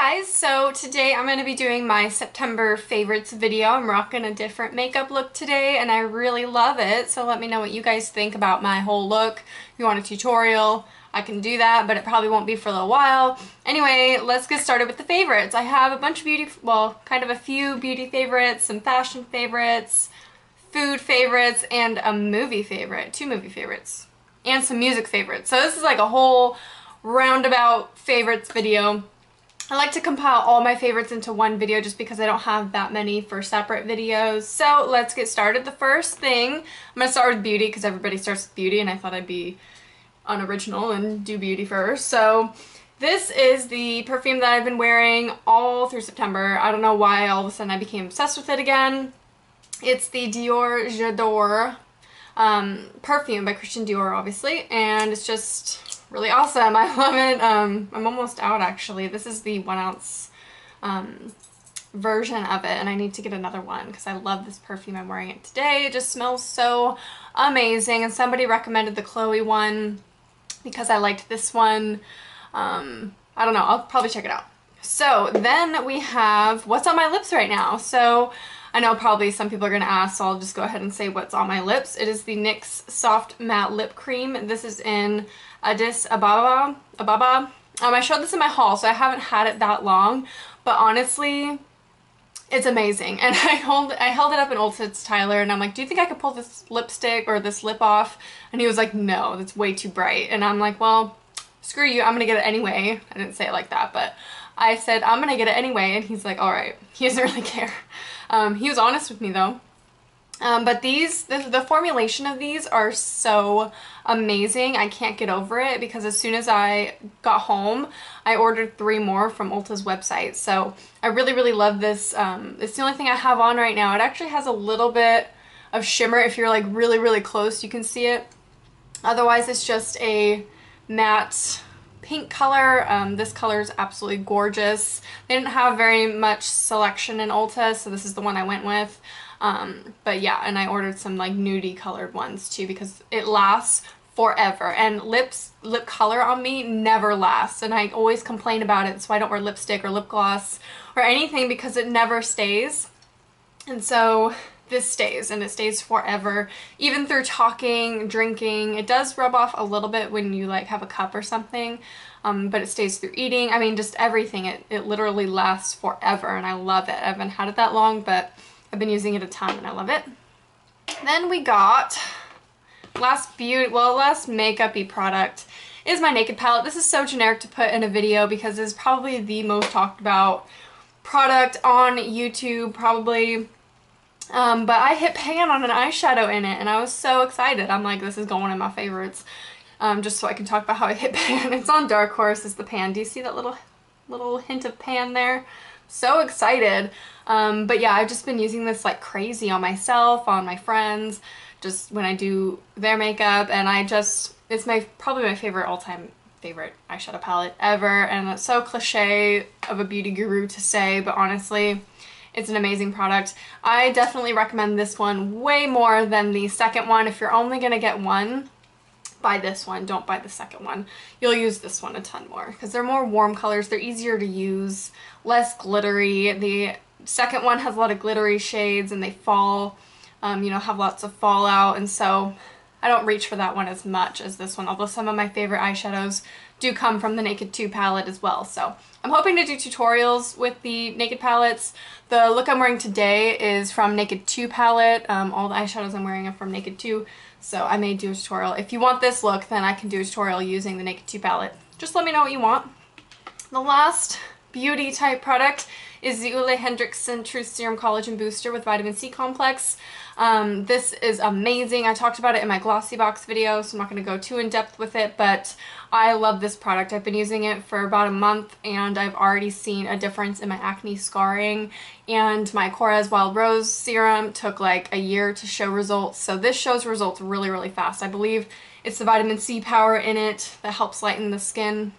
guys, so today I'm going to be doing my September favorites video. I'm rocking a different makeup look today and I really love it, so let me know what you guys think about my whole look. If you want a tutorial, I can do that, but it probably won't be for a little while. Anyway, let's get started with the favorites. I have a bunch of beauty, well, kind of a few beauty favorites, some fashion favorites, food favorites, and a movie favorite, 2 movie favorites, and some music favorites. So this is like a whole roundabout favorites video. I like to compile all my favorites into one video just because I don't have that many for separate videos. So let's get started. The first thing, I'm going to start with beauty because everybody starts with beauty and I thought I'd be unoriginal and do beauty first. So this is the perfume that I've been wearing all through September. I don't know why all of a sudden I became obsessed with it again. It's the Dior J'adore perfume by Christian Dior, obviously, and it's just really awesome. I love it. I'm almost out actually. This is the 1 ounce version of it and I need to get another one because I love this perfume. I'm wearing it today. It just smells so amazing, and somebody recommended the Chloe one because I liked this one. I don't know. I'll probably check it out. So then we have what's on my lips right now. So I know probably some people are going to ask, so I'll just go ahead and say what's on my lips. It is the NYX Soft Matte Lip Cream. This is in Addis Ababa. I showed this in my haul, so I haven't had it that long, but honestly, it's amazing. And I held it up in Ulta's Tyler, and I'm like, do you think I could pull this lipstick or this lip off? And he was like, no, that's way too bright. And I'm like, well, screw you, I'm gonna get it anyway. I didn't say it like that, but I said, I'm gonna get it anyway, and he's like, alright. He doesn't really care. He was honest with me though. But the formulation of these are so amazing. I can't get over it because as soon as I got home, I ordered 3 more from Ulta's website. So I really love this. It's the only thing I have on right now. It actually has a little bit of shimmer. If you're like really close, you can see it. Otherwise, it's just a matte pink color. This color is absolutely gorgeous. They didn't have very much selection in Ulta, so this is the one I went with. But yeah, and I ordered some like nudie colored ones too because it lasts forever, and lip color on me never lasts, and I always complain about it, so I don't wear lipstick or lip gloss or anything because it never stays. And so this stays, and it stays forever, even through talking, drinking. It does rub off a little bit when you like have a cup or something, but it stays through eating. I mean, just everything. It literally lasts forever, and I love it. I haven't had it that long, but I've been using it a ton and I love it. Then we got last makeup-y product is my Naked palette. This is so generic to put in a video because it's probably the most talked about product on YouTube, probably. But I hit pan on an eyeshadow in it and I was so excited. I'm like, this is going in my favorites. Just so I can talk about how I hit pan. It's on Dark Horse is the pan. Do you see that little hint of pan there? So excited. But yeah, I've just been using this like crazy on myself, on my friends, just when I do their makeup, and it's probably my favorite all-time favorite eyeshadow palette ever, and it's so cliche of a beauty guru to say, but honestly, it's an amazing product. I definitely recommend this one way more than the second one. If you're only gonna get one, buy this one, don't buy the second one. You'll use this one a ton more because they're more warm colors, they're easier to use, less glittery. The second one has a lot of glittery shades and they fall, you know, have lots of fallout, and so I don't reach for that one as much as this one, although some of my favorite eyeshadows do come from the Naked 2 palette as well. So I'm hoping to do tutorials with the Naked palettes. The look I'm wearing today is from Naked 2 palette. All the eyeshadows I'm wearing are from Naked 2, so I may do a tutorial. If you want this look, then I can do a tutorial using the Naked 2 palette. Just let me know what you want. The last beauty type product is the Ole Henriksen Truth Serum Collagen Booster with Vitamin C Complex. This is amazing. I talked about it in my Glossy Box video, so I'm not going to go too in depth with it, but I love this product. I've been using it for about a month and I've already seen a difference in my acne scarring, and my Korres Wild Rose serum took like a year to show results, so this shows results really fast. I believe it's the vitamin C power in it that helps lighten the skin.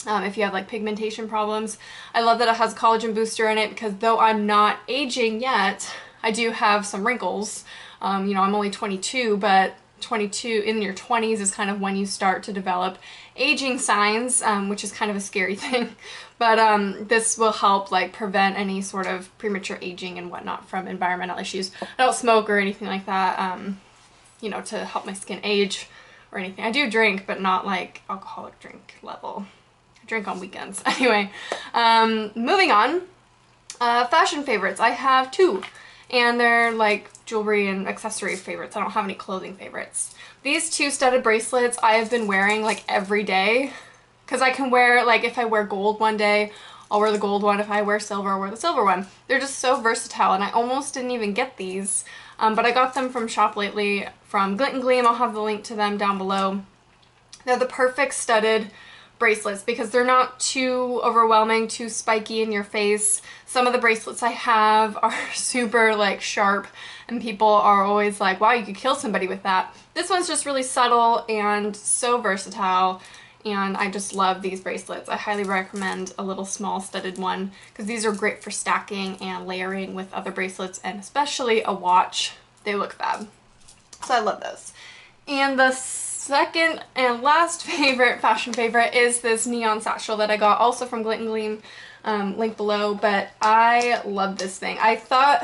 If you have like pigmentation problems. I love that it has a collagen booster in it because though I'm not aging yet, I do have some wrinkles. You know, I'm only 22, but 22 in your 20s is kind of when you start to develop aging signs, which is kind of a scary thing. But this will help like prevent any sort of premature aging and whatnot from environmental issues. I don't smoke or anything like that, you know, to help my skin age or anything. I do drink, but not like alcoholic drink level. I drink on weekends. Anyway, moving on. Fashion favorites. I have two, and they're like jewelry and accessory favorites. I don't have any clothing favorites. These two studded bracelets I have been wearing like every day, because I can wear, like if I wear gold one day, I'll wear the gold one. If I wear silver, I'll wear the silver one. They're just so versatile, and I almost didn't even get these, but I got them from Shop Lately from Glint and Gleam. I'll have the link to them down below. They're the perfect studded bracelets because they're not too overwhelming, too spiky in your face. Some of the bracelets I have are super like sharp, and people are always like, wow, you could kill somebody with that. This one's just really subtle and so versatile, and I just love these bracelets. I highly recommend a little small studded one because these are great for stacking and layering with other bracelets, and especially a watch. They look fab. So I love those. And the second and last favorite, fashion favorite, is this neon satchel that I got also from Glint and Gleam, link below, but I love this thing. I fell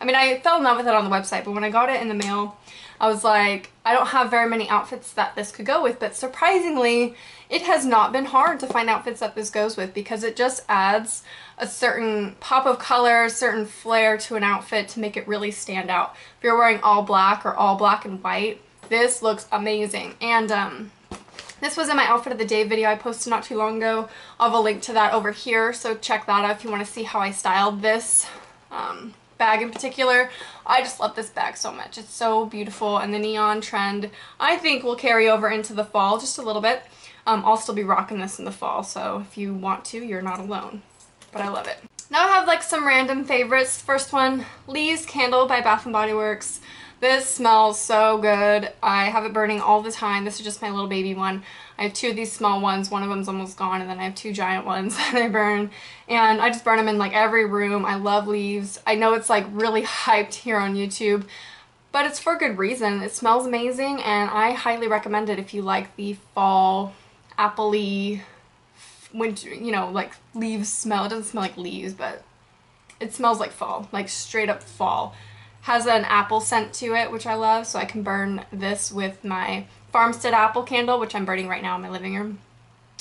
in love with it on the website, but when I got it in the mail, I was like, I don't have very many outfits that this could go with, but surprisingly, it has not been hard to find outfits that this goes with because it just adds a certain pop of color, a certain flair to an outfit to make it really stand out. If you're wearing all black or all black and white, this looks amazing. And this was in my outfit of the day video I posted not too long ago. I'll have a link to that over here, so check that out if you want to see how I styled this bag in particular. I just love this bag so much. It's so beautiful, and the neon trend I think will carry over into the fall just a little bit. I'll still be rocking this in the fall, so if you want to, you're not alone. But I love it. Now I have like some random favorites. First one, Lee's Candle by Bath & Body Works. This smells so good. I have it burning all the time. This is just my little baby one. I have two of these small ones. One of them's almost gone, and then I have two giant ones that I burn. And I just burn them in like every room. I love leaves. I know it's like really hyped here on YouTube, but it's for good reason. It smells amazing, and I highly recommend it if you like the fall, apple-y, winter, you know, like leaves smell. It doesn't smell like leaves, but it smells like fall, like straight up fall. Has an apple scent to it, which I love, so I can burn this with my Farmstead apple candle, which I'm burning right now in my living room,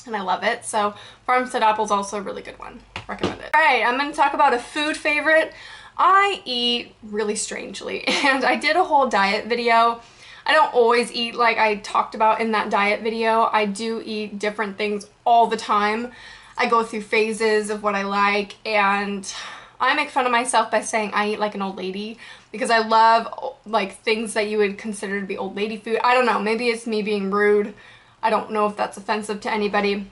and I love it. So Farmstead apple is also a really good one. Recommend it. Alright, I'm going to talk about a food favorite. I eat really strangely, and I did a whole diet video. I don't always eat like I talked about in that diet video. I do eat different things all the time. I go through phases of what I like, and I make fun of myself by saying I eat like an old lady because I love like things that you would consider to be old lady food. I don't know, maybe it's me being rude. I don't know if that's offensive to anybody.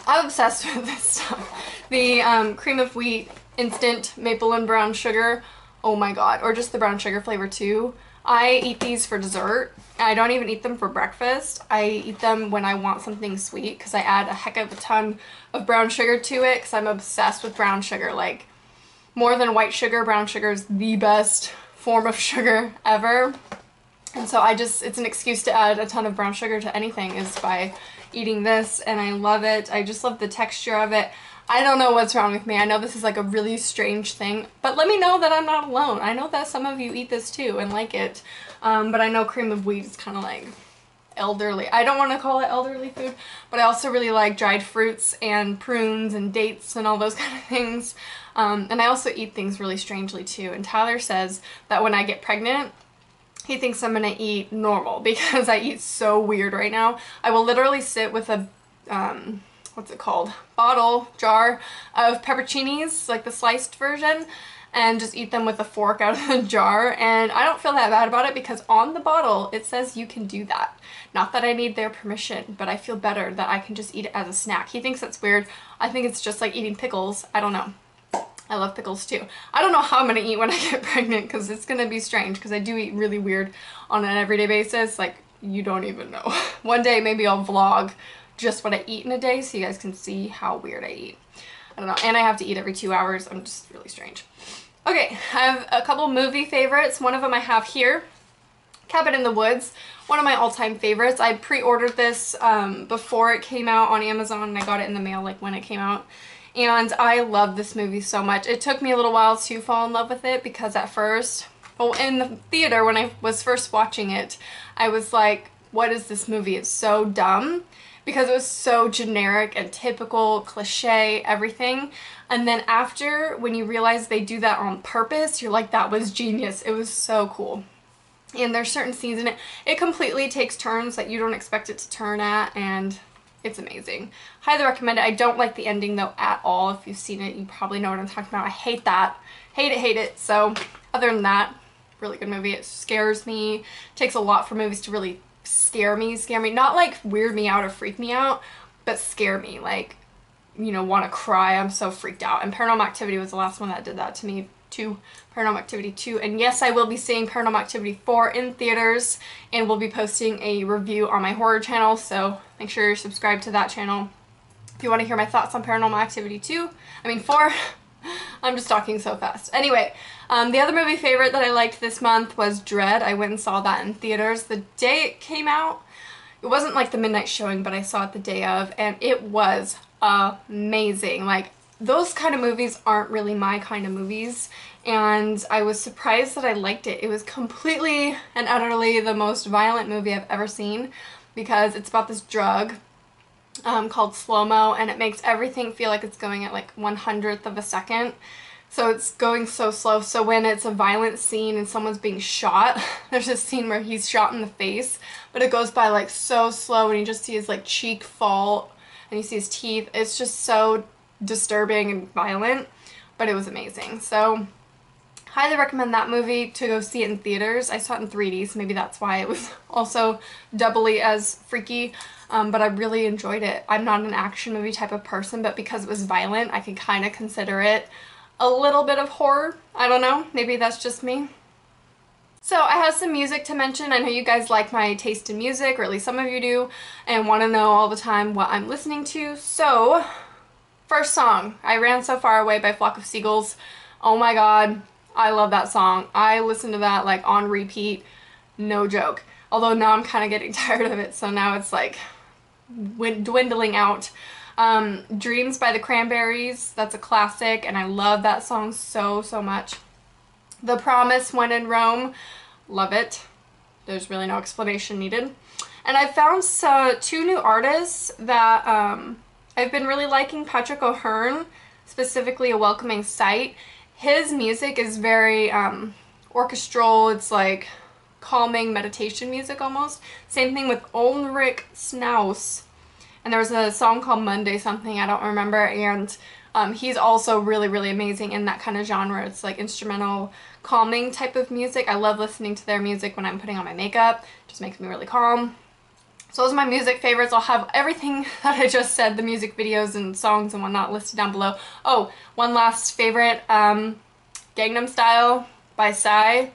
I'm obsessed with this stuff. The cream of wheat instant maple and brown sugar, oh my god, or just the brown sugar flavor too. I eat these for dessert. I don't even eat them for breakfast. I eat them when I want something sweet because I add a heck of a ton of brown sugar to it because I'm obsessed with brown sugar. Like, more than white sugar, brown sugar is the best form of sugar ever. And so it's an excuse to add a ton of brown sugar to anything is by eating this, and I love it. I just love the texture of it. I don't know what's wrong with me. I know this is like a really strange thing, but let me know that I'm not alone. I know that some of you eat this too and like it, but I know cream of wheat is kind of like elderly. I don't want to call it elderly food, but I also really like dried fruits and prunes and dates and all those kind of things. And I also eat things really strangely too. And Tyler says that when I get pregnant, he thinks I'm gonna eat normal because I eat so weird right now. I will literally sit with a, what's it called? Jar of pepperoncinis, like the sliced version, and just eat them with a fork out of the jar. And I don't feel that bad about it because on the bottle it says you can do that. Not that I need their permission, but I feel better that I can just eat it as a snack. He thinks that's weird. I think it's just like eating pickles. I don't know. I love pickles too. I don't know how I'm gonna eat when I get pregnant because it's gonna be strange because I do eat really weird on an everyday basis. Like, you don't even know. One day maybe I'll vlog just what I eat in a day so you guys can see how weird I eat. I don't know. And I have to eat every 2 hours. I'm just really strange. Okay, I have a couple movie favorites. One of them I have here, Cabin in the Woods, one of my all-time favorites. I pre-ordered this before it came out on Amazon, and I got it in the mail like when it came out. And I love this movie so much. It took me a little while to fall in love with it because at first, well, in the theater when I was first watching it, I was like, what is this movie? It's so dumb because it was so generic and typical, cliche, everything. And then after, when you realize they do that on purpose, you're like, that was genius. It was so cool. And there's certain scenes in it. It completely takes turns that you don't expect it to turn at, and it's amazing. Highly recommend it. I don't like the ending though at all. If you've seen it, you probably know what I'm talking about. I hate that. Hate it, hate it. So other than that, really good movie. It scares me. It takes a lot for movies to really scare me. Not like weird me out or freak me out, but scare me. Like, you know, want to cry. I'm so freaked out. And Paranormal Activity was the last one that did that to me too. Paranormal Activity 2. And yes, I will be seeing Paranormal Activity 4 in theaters, and we'll be posting a review on my horror channel, so make sure you're subscribed to that channel if you want to hear my thoughts on Paranormal Activity 4. I'm just talking so fast. Anyway, the other movie favorite that I liked this month was Dread. I went and saw that in theaters the day it came out. It wasn't like the midnight showing, but I saw it the day of, and it was amazing. Like, those kind of movies aren't really my kind of movies, and I was surprised that I liked it. It was completely and utterly the most violent movie I've ever seen because it's about this drug called slow-mo, and it makes everything feel like it's going at like 1/100th of a second. So it's going so slow. So when it's a violent scene and someone's being shot, there's a scene where he's shot in the face, but it goes by like so slow, and you just see his like cheek fall and you see his teeth. It's just so disturbing and violent, but it was amazing. So highly recommend that movie to go see it in theaters. I saw it in 3D, so maybe that's why it was also doubly as freaky, but I really enjoyed it. I'm not an action movie type of person, but because it was violent, I could kind of consider it a little bit of horror. I don't know, maybe that's just me. So I have some music to mention. I know you guys like my taste in music, or at least some of you do, and want to know all the time what I'm listening to. So first song, I Ran So Far Away by Flock of Seagulls. Oh my god, I love that song. I listen to that like on repeat, no joke. Although now I'm kind of getting tired of it, so now it's like dwindling out. Dreams by the Cranberries, that's a classic, and I love that song so, so much. The Promise, When in Rome, love it. There's really no explanation needed. And I found two new artists that I've been really liking. Patrick O'Hearn, specifically A Welcoming Sight. His music is very orchestral. It's like calming meditation music almost. Same thing with Ulrich Snaus. And there was a song called Monday something, I don't remember, and he's also really, really amazing in that kind of genre. It's like instrumental, calming type of music. I love listening to their music when I'm putting on my makeup. It just makes me really calm. So those are my music favorites. I'll have everything that I just said, the music videos and songs and whatnot, listed down below. Oh, one last favorite, Gangnam Style by Psy.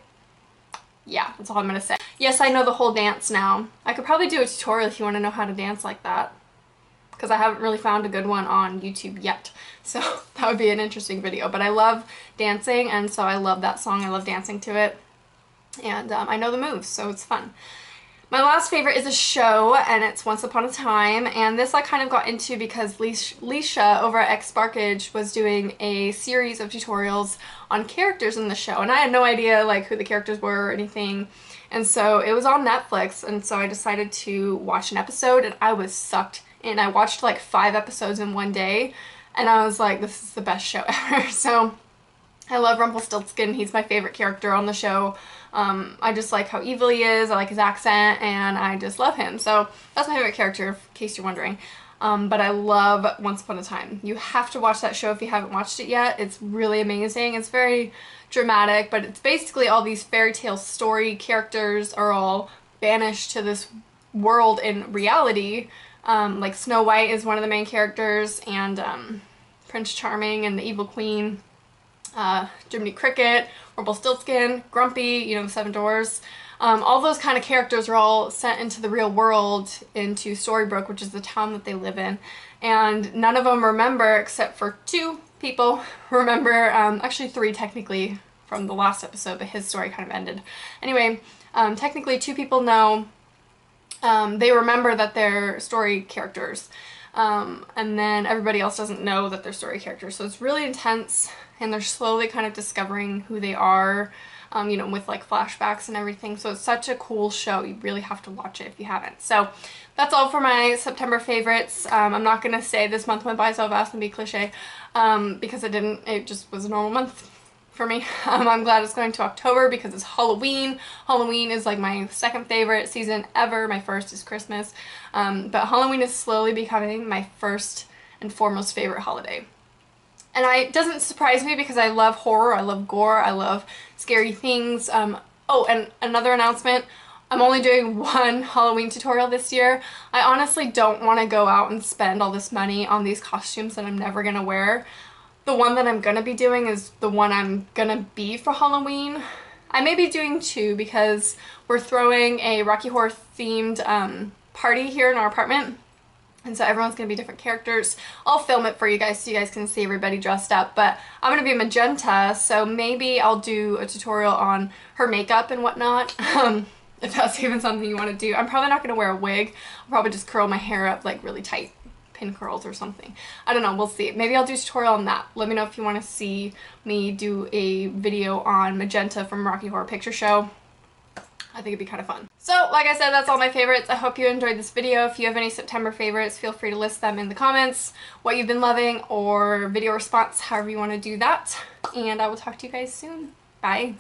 Yeah, that's all I'm gonna say. Yes, I know the whole dance now. I could probably do a tutorial if you want to know how to dance like that, because I haven't really found a good one on YouTube yet. So that would be an interesting video. But I love dancing, and so I love that song. I love dancing to it. And I know the moves, so it's fun. My last favorite is a show, and it's Once Upon a Time, and this I kind of got into because Leisha over at Xsparkage was doing a series of tutorials on characters in the show, and I had no idea like who the characters were or anything, and so it was on Netflix, and so I decided to watch an episode, and I was sucked in. I watched like 5 episodes in one day, and I was like, this is the best show ever. So I love Rumpelstiltskin. He's my favorite character on the show. I just like how evil he is, I like his accent, and I just love him. So that's my favorite character, in case you're wondering. But I love Once Upon a Time. You have to watch that show if you haven't watched it yet. It's really amazing. It's very dramatic, but it's basically all these fairy tale story characters are all banished to this world in reality. Like Snow White is one of the main characters, and Prince Charming and the Evil Queen, Jiminy Cricket, Rumpelstiltskin, Grumpy, you know, the Seven Dwarfs. All those kind of characters are all sent into the real world, into Storybrooke, which is the town that they live in. And none of them remember, except for 2 people remember, actually 3 technically from the last episode, but his story kind of ended. Anyway, technically 2 people know they remember that they're story characters. And then everybody else doesn't know that they're story characters. So it's really intense, and they're slowly kind of discovering who they are, you know, with like flashbacks and everything. So it's such a cool show. You really have to watch it if you haven't. So that's all for my September favorites. I'm not going to say this month went by so fast and be cliche, because it didn't. It just was a normal month for me. I'm glad it's going to October because it's Halloween. Halloween is like my second favorite season ever. My first is Christmas. But Halloween is slowly becoming my first and foremost favorite holiday. And it doesn't surprise me because I love horror, I love gore, I love scary things. Oh, and another announcement. I'm only doing one Halloween tutorial this year. I honestly don't want to go out and spend all this money on these costumes that I'm never going to wear. The one that I'm going to be doing is the one I'm going to be for Halloween. I may be doing two because we're throwing a Rocky Horror themed party here in our apartment. And so everyone's going to be different characters. I'll film it for you guys so you guys can see everybody dressed up. But I'm going to be Magenta, so maybe I'll do a tutorial on her makeup and whatnot. If that's even something you want to do. I'm probably not going to wear a wig. I'll probably just curl my hair up like really tight. Pin curls or something. I don't know, we'll see. Maybe I'll do a tutorial on that. Let me know if you want to see me do a video on Magenta from Rocky Horror Picture Show. I think it'd be kind of fun. So, like I said, that's all my favorites. I hope you enjoyed this video. If you have any September favorites, feel free to list them in the comments, what you've been loving, or video response, however you want to do that. And I will talk to you guys soon. Bye.